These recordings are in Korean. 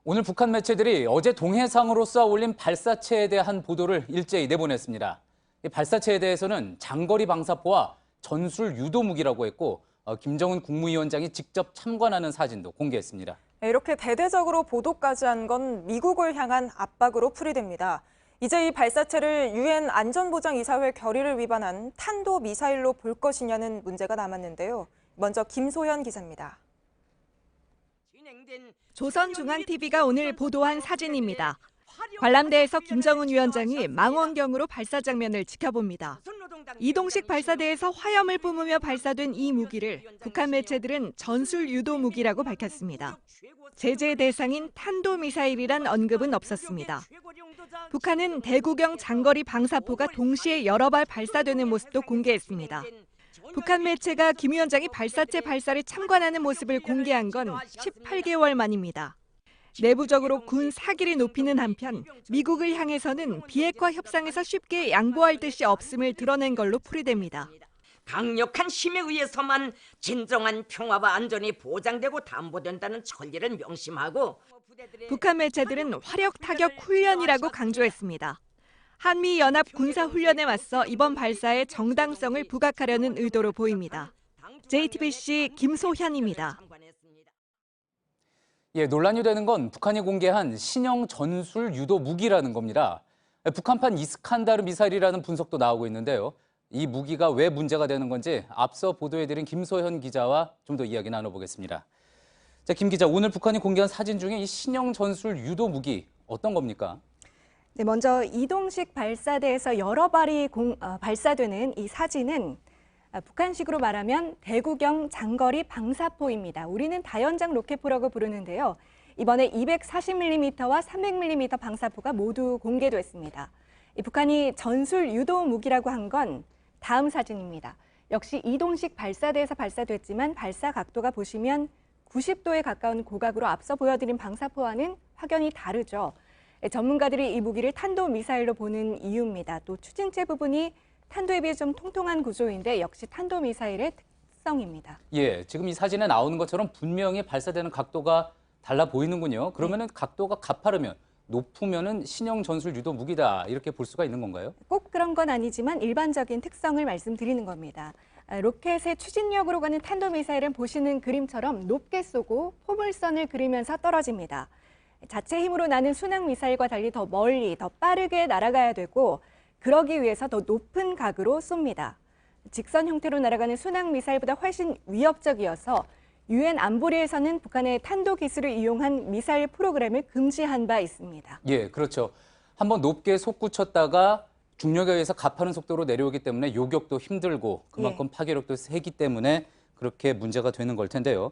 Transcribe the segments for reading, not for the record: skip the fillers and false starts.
오늘 북한 매체들이 어제 동해상으로 쏘아 올린 발사체에 대한 보도를 일제히 내보냈습니다. 이 발사체에 대해서는 장거리 방사포와 전술 유도 무기라고 했고 김정은 국무위원장이 직접 참관하는 사진도 공개했습니다. 이렇게 대대적으로 보도까지 한 건 미국을 향한 압박으로 풀이됩니다. 이제 이 발사체를 유엔 안전보장이사회 결의를 위반한 탄도미사일로 볼 것이냐는 문제가 남았는데요. 먼저 김소현 기자입니다. 조선중앙TV가 오늘 보도한 사진입니다. 관람대에서 김정은 위원장이 망원경으로 발사 장면을 지켜봅니다. 이동식 발사대에서 화염을 뿜으며 발사된 이 무기를 북한 매체들은 전술 유도 무기라고 밝혔습니다. 제재 대상인 탄도미사일이란 언급은 없었습니다. 북한은 대구경 장거리 방사포가 동시에 여러 발 발사되는 모습도 공개했습니다. 북한 매체가 김 위원장이 발사체 발사를 참관하는 모습을 공개한 건 18개월 만입니다. 내부적으로 군 사기를 높이는 한편 미국을 향해서는 비핵화 협상에서 쉽게 양보할 뜻이 없음을 드러낸 걸로 풀이됩니다. 강력한 힘에 의해서만 진정한 평화와 안전이 보장되고 담보된다는 천리를 명심하고 북한 매체들은 화력 타격 훈련이라고 강조했습니다. 한미연합 군사훈련에 맞서 이번 발사에 정당성을 부각하려는 의도로 보입니다. JTBC 김소현입니다. 논란이 되는 건 북한이 공개한 신형 전술 유도 무기라는 겁니다. 북한판 이스칸다르 미사일이라는 분석도 나오고 있는데요. 이 무기가 왜 문제가 되는 건지 앞서 보도해드린 김소현 기자와 좀 더 이야기 나눠보겠습니다. 자, 김 기자, 오늘 북한이 공개한 사진 중에 이 신형 전술 유도 무기 어떤 겁니까? 네, 먼저 이동식 발사대에서 여러 발이 발사되는 이 사진은 북한식으로 말하면 대구경 장거리 방사포입니다. 우리는 다연장 로켓포라고 부르는데요. 이번에 240mm와 300mm 방사포가 모두 공개됐습니다. 북한이 전술 유도 무기라고 한 건 다음 사진입니다. 역시 이동식 발사대에서 발사됐지만 발사 각도가 보시면 90도에 가까운 고각으로 앞서 보여드린 방사포와는 확연히 다르죠. 전문가들이 이 무기를 탄도미사일로 보는 이유입니다. 또 추진체 부분이 탄도에 비해 좀 통통한 구조인데 역시 탄도미사일의 특성입니다. 지금 이 사진에 나오는 것처럼 분명히 발사되는 각도가 달라 보이는군요. 그러면은 각도가 가파르면 높으면은 신형 전술 유도 무기다 이렇게 볼 수가 있는 건가요? 꼭 그런 건 아니지만 일반적인 특성을 말씀드리는 겁니다. 로켓의 추진력으로 가는 탄도미사일은 보시는 그림처럼 높게 쏘고 포물선을 그리면서 떨어집니다. 자체 힘으로 나는 순항미사일과 달리 더 멀리, 더 빠르게 날아가야 되고 그러기 위해서 더 높은 각으로 쏩니다. 직선 형태로 날아가는 순항미사일보다 훨씬 위협적이어서 유엔 안보리에서는 북한의 탄도 기술을 이용한 미사일 프로그램을 금지한 바 있습니다. 그렇죠. 한번 높게 솟구쳤다가 중력에 의해서 가파른 속도로 내려오기 때문에 요격도 힘들고 그만큼 파괴력도 세기 때문에 그렇게 문제가 되는 걸 텐데요.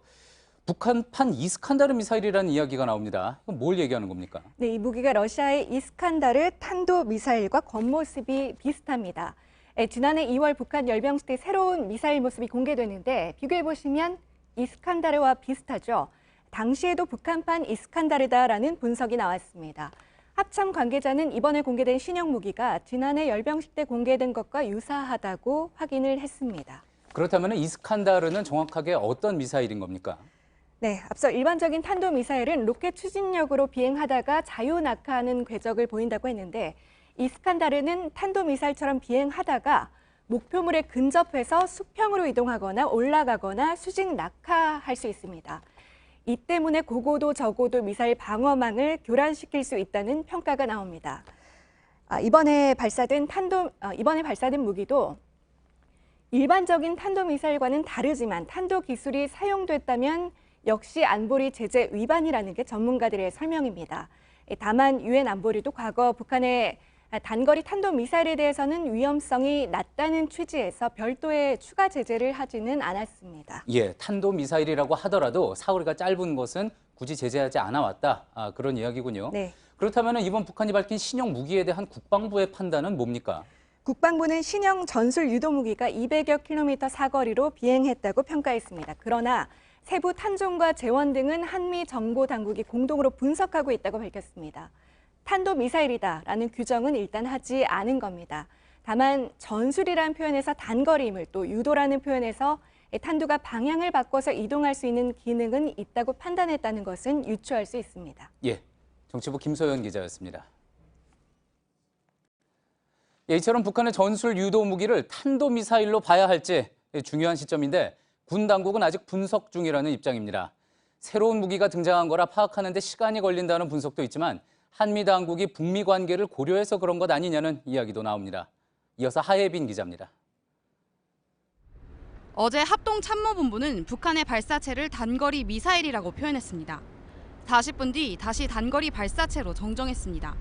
북한판 이스칸다르 미사일이라는 이야기가 나옵니다. 그럼 뭘 얘기하는 겁니까? 네, 이 무기가 러시아의 이스칸다르 탄도 미사일과 겉모습이 비슷합니다. 지난해 2월 북한 열병식 때 새로운 미사일 모습이 공개되는데 비교해보시면 이스칸다르와 비슷하죠. 당시에도 북한판 이스칸다르다라는 분석이 나왔습니다. 합참 관계자는 이번에 공개된 신형 무기가 지난해 열병식 때 공개된 것과 유사하다고 확인을 했습니다. 그렇다면 이스칸다르는 정확하게 어떤 미사일인 겁니까? 네, 앞서 일반적인 탄도미사일은 로켓 추진력으로 비행하다가 자유낙하하는 궤적을 보인다고 했는데 이스칸다르는 탄도미사일처럼 비행하다가 목표물에 근접해서 수평으로 이동하거나 올라가거나 수직 낙하할 수 있습니다. 이 때문에 고고도 저고도 미사일 방어망을 교란시킬 수 있다는 평가가 나옵니다. 이번에 발사된 무기도 일반적인 탄도미사일과는 다르지만 탄도 기술이 사용됐다면 역시 안보리 제재 위반이라는 게 전문가들의 설명입니다. 다만 유엔 안보리도 과거 북한의 단거리 탄도미사일에 대해서는 위험성이 낮다는 취지에서 별도의 추가 제재를 하지는 않았습니다. 탄도미사일이라고 하더라도 사거리가 짧은 것은 굳이 제재하지 않아 왔다. 그런 이야기군요. 네. 그렇다면 이번 북한이 밝힌 신형 무기에 대한 국방부의 판단은 뭡니까? 국방부는 신형 전술 유도 무기가 200여 킬로미터 사거리로 비행했다고 평가했습니다. 그러나 세부 탄종과 재원 등은 한미 정보 당국이 공동으로 분석하고 있다고 밝혔습니다. 탄도미사일이다라는 규정은 일단 하지 않은 겁니다. 다만 전술이라는 표현에서 단거리임을 또 유도라는 표현에서 탄두가 방향을 바꿔서 이동할 수 있는 기능은 있다고 판단했다는 것은 유추할 수 있습니다. 예, 정치부 김소연 기자였습니다. 예, 이처럼 북한의 전술 유도 무기를 탄도미사일로 봐야 할지 중요한 시점인데 군 당국은 아직 분석 중이라는 입장입니다. 새로운 무기가 등장한 거라 파악하는 데 시간이 걸린다는 분석도 있지만 한미 당국이 북미 관계를 고려해서 그런 것 아니냐는 이야기도 나옵니다. 이어서 하예빈 기자입니다. 어제 합동참모본부는 북한의 발사체를 단거리 미사일이라고 표현했습니다. 40분 뒤 다시 단거리 발사체로 정정했습니다.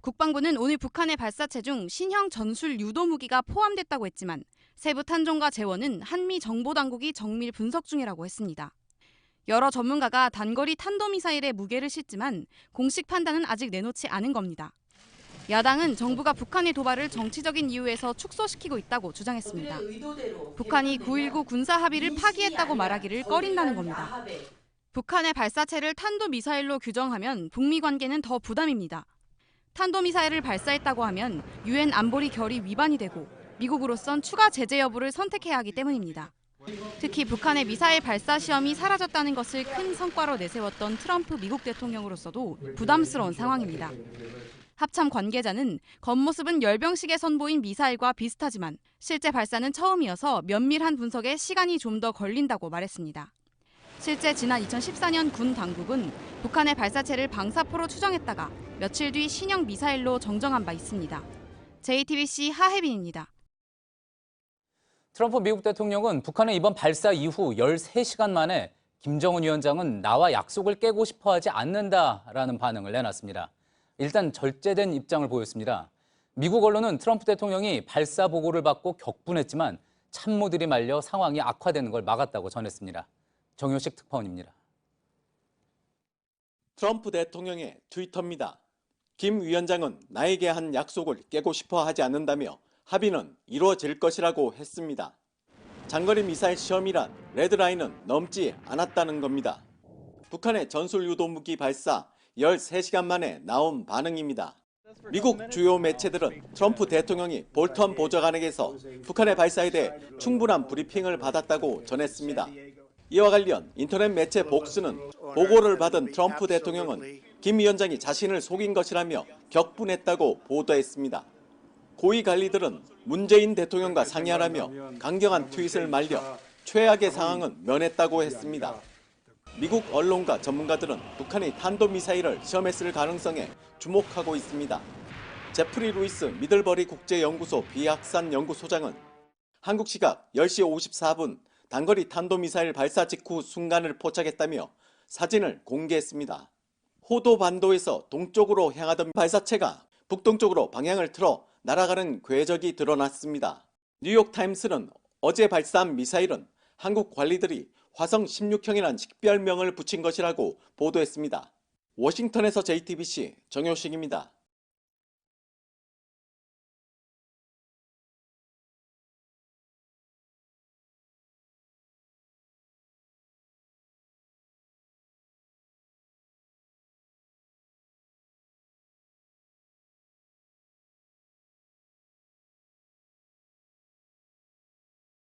국방부는 오늘 북한의 발사체 중 신형 전술 유도 무기가 포함됐다고 했지만 세부 탄종과 재원은 한미 정보당국이 정밀 분석 중이라고 했습니다. 여러 전문가가 단거리 탄도미사일의 무게를 싣지만 공식 판단은 아직 내놓지 않은 겁니다. 야당은 정부가 북한의 도발을 정치적인 이유에서 축소시키고 있다고 주장했습니다. 북한이 9.19 군사 합의를 파기했다고 말하기를 꺼린다는 겁니다. 북한의 발사체를 탄도미사일로 규정하면 북미 관계는 더 부담입니다. 탄도미사일을 발사했다고 하면 유엔 안보리 결의 위반이 되고 미국으로선 추가 제재 여부를 선택해야 하기 때문입니다. 특히 북한의 미사일 발사 시험이 사라졌다는 것을 큰 성과로 내세웠던 트럼프 미국 대통령으로서도 부담스러운 상황입니다. 합참 관계자는 겉모습은 열병식에 선보인 미사일과 비슷하지만 실제 발사는 처음이어서 면밀한 분석에 시간이 좀 더 걸린다고 말했습니다. 실제 지난 2014년 군 당국은 북한의 발사체를 방사포로 추정했다가 며칠 뒤 신형 미사일로 정정한 바 있습니다. JTBC 하혜빈입니다. 트럼프 미국 대통령은 북한의 이번 발사 이후 13시간 만에 김정은 위원장은 나와 약속을 깨고 싶어 하지 않는다라는 반응을 내놨습니다. 일단 절제된 입장을 보였습니다. 미국 언론은 트럼프 대통령이 발사 보고를 받고 격분했지만 참모들이 말려 상황이 악화되는 걸 막았다고 전했습니다. 정효식 특파원입니다. 트럼프 대통령의 트위터입니다. 김 위원장은 나에게 한 약속을 깨고 싶어 하지 않는다며 합의는 이루어질 것이라고 했습니다. 장거리 미사일 시험이란 레드라인은 넘지 않았다는 겁니다. 북한의 전술 유도 무기 발사 13시간 만에 나온 반응입니다. 미국 주요 매체들은 트럼프 대통령이 볼턴 보좌관에게서 북한의 발사에 대해 충분한 브리핑을 받았다고 전했습니다. 이와 관련 인터넷 매체 복스는 보고를 받은 트럼프 대통령은 김 위원장이 자신을 속인 것이라며 격분했다고 보도했습니다. 고위 관리들은 문재인 대통령과 상의하라며 강경한 트윗을 날려 최악의 상황은 면했다고 했습니다. 미국 언론과 전문가들은 북한이 탄도미사일을 시험했을 가능성에 주목하고 있습니다. 제프리 루이스 미들버리 국제연구소 비확산 연구소장은 한국 시각 10시 54분 단거리 탄도미사일 발사 직후 순간을 포착했다며 사진을 공개했습니다. 호도 반도에서 동쪽으로 향하던 발사체가 북동쪽으로 방향을 틀어 날아가는 궤적이 드러났습니다. 뉴욕타임스는 어제 발사한 미사일은 한국 관리들이 화성 16형이라는 식별명을 붙인 것이라고 보도했습니다. 워싱턴에서 JTBC 정효식입니다.